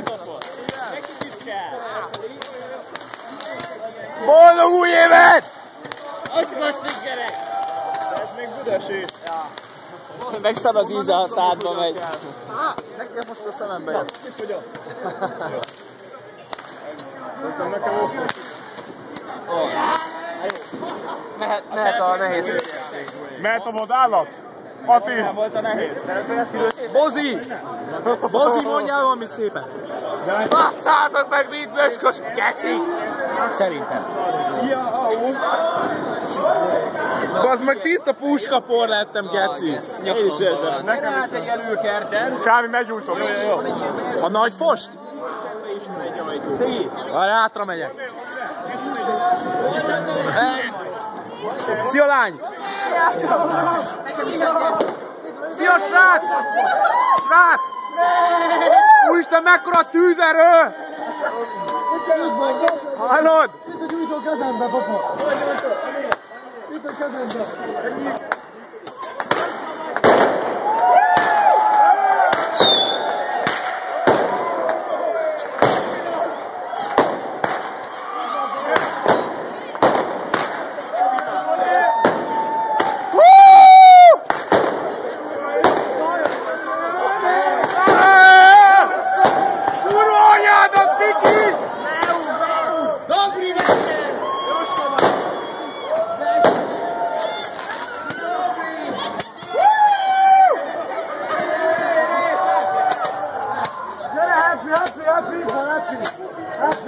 nem kapott. Nekik is kell. Boldog új évet! Acsmasztik gyerek! Ez még budasi. Megszad az íze, a szádba megy. Nekem most a szemembe jött. Kifogyott. Nekem ott. Mehet a nehéz. Mehet a vadállat? Pati! Volt a nehéz. Bozi! Bozi, mondjál valami szépen! Basszátok meg, mit möskos, geci! Szerintem. Bazd meg, tiszta puskapor lettem, geci. Én is érzem. Nekem állt egy előkerten. Kámi, meggyújtom. Jó. A nagy fost? Várj, hátra megyek. Szia, lány! Szia, srác! Srác! Úristen, mekkora tűzerő! Hallod? Itt a gyújtó kezembe, papa! Itt a kezembe!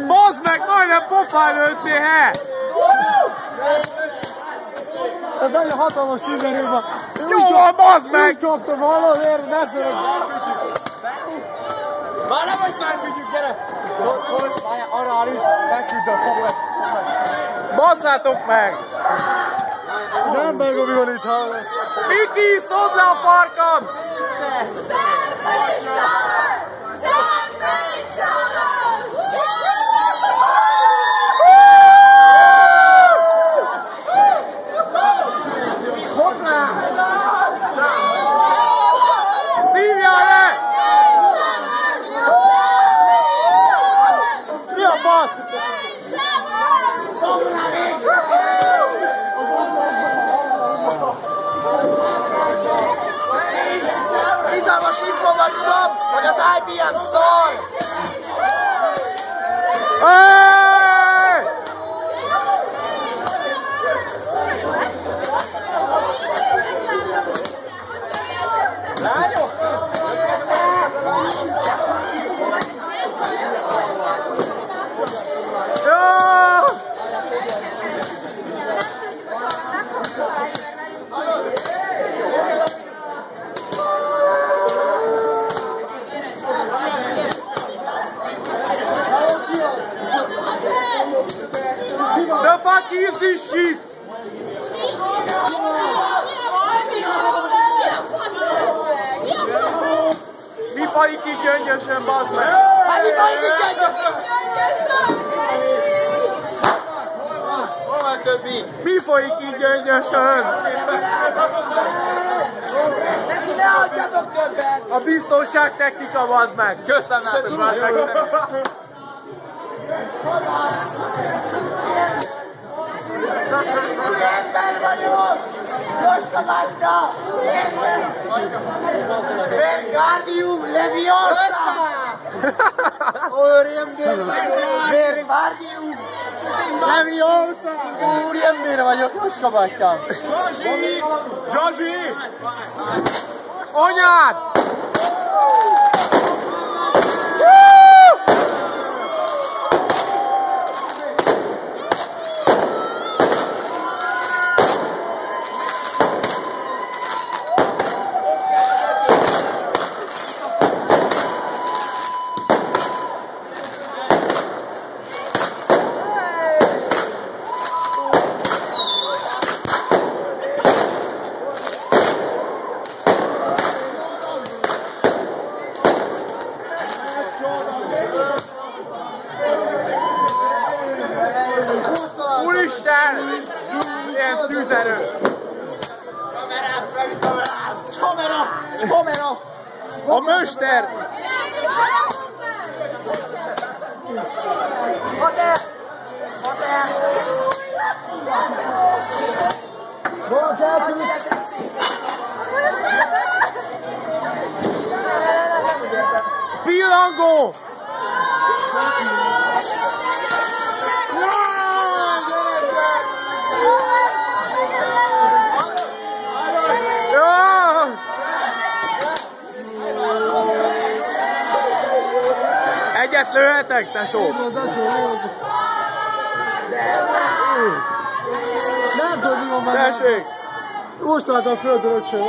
Bazd meg, majdnem pofán lőttél, he! Ez nagyon hatalmas tűzerő van. Jó van, bazd meg! Úgy kaptam, hallod, érd, ne szörög! Már nem vagy megvigyük, gyere! Arra is, megküldöm, fogod! Basszátok meg! Nem meg, ami van itt, hallod! Miki, szód le a farkam! Szívjál le! Mi a fasz? Bizalmas infóval tudom, hogy az IBM szar! Hey! Lányok! The fuck is this shit? Mi folyik így gyöngyösön, bazd meg? Hát mi folyik így gyöngyösön? Hol van többi? Mi folyik így gyöngyösön? Neki ne adjatok többet! A biztonságtechnika, bazd meg! Köztem látok, bazd meg! Rendben vagyok! Most a bácsa! Vergardium Leviosa! Vergardium Leviosa! Úriembére vagyok, most kabátjám! Zsazsi! Zsazsi! Anyád! Úristen! Ilyen tűzerő! Kamera! A möster! Valaki eltűnik. Pillangó! Egyet lőhetek, tesó? Nem tudom, mi van már. Tessék! Most láttam a földön, öcsém.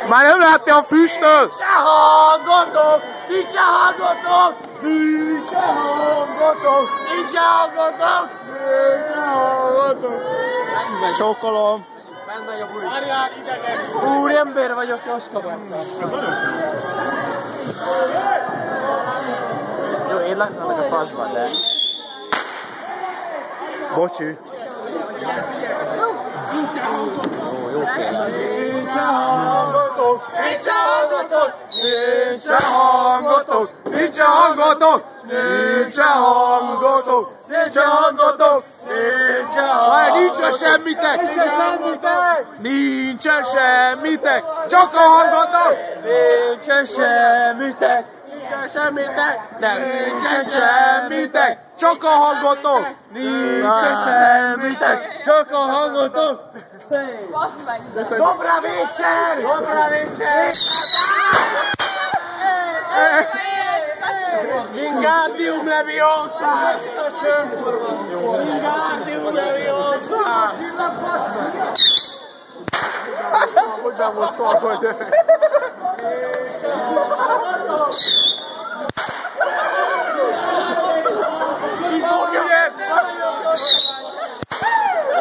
Már nem látni a füstöt! Se hangotok! Nincs hangotok! Nincs hangotok! Nincs hangotok! Csókolom! Arián ideges! Úr ember vagyok, Joska. Jó, én laknám ez a faszban, de... Bocsi. Jó például. Nincs hangotok! Nincs hangotok! Nincs hangotok! Nincs hangotok! Nincs hangotok! Nincs hangotok! Nincsen semmitek! Nincsen semmitek! Csak a hangotok! Nincsen semmitek! Nincsen semmitek! Nincsen semmitek! Csak a hangotok! Nincsen semmitek! Csak a hangotok! Dobra večer! Dobra večer! Wingardium Leviosa! Wingardium Leviosa! Hogy nem volt szó, hogy...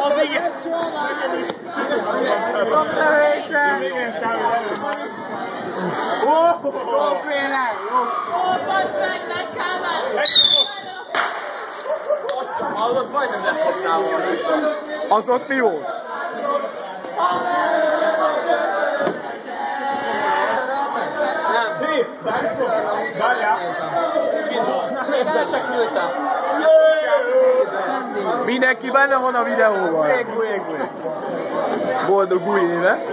Az igen! Dobra večer! Jóféle! Hallod, majdnem lefogtál volna. Az ott mi volt? Mindenki benne van a videóban. Boldog új éve.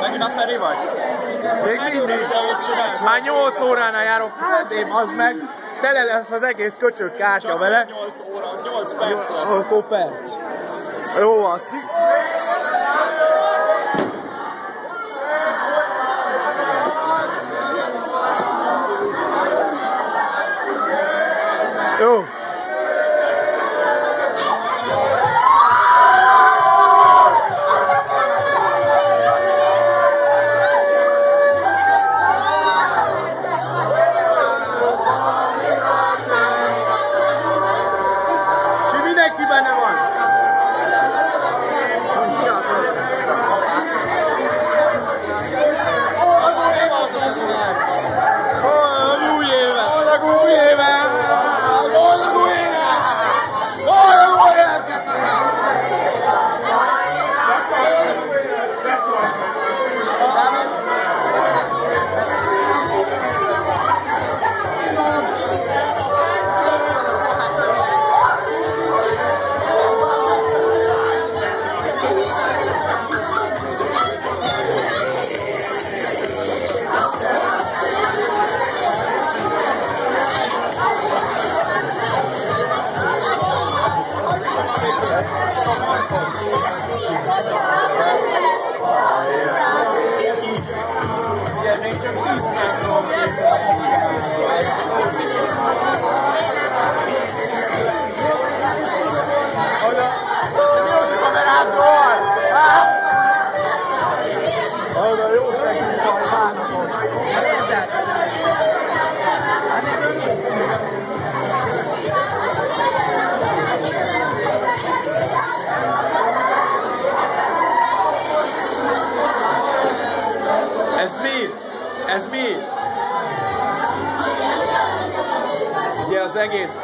Megint a Feri vagy? Még mindig. Már 8 óránál járok, az meg tele lesz az egész köcsög kártya vele. 8 óra, az 8 perc lesz. Akkor perc. Jó, azt. Jó. Mindenki benne van. Ez mi? az egész.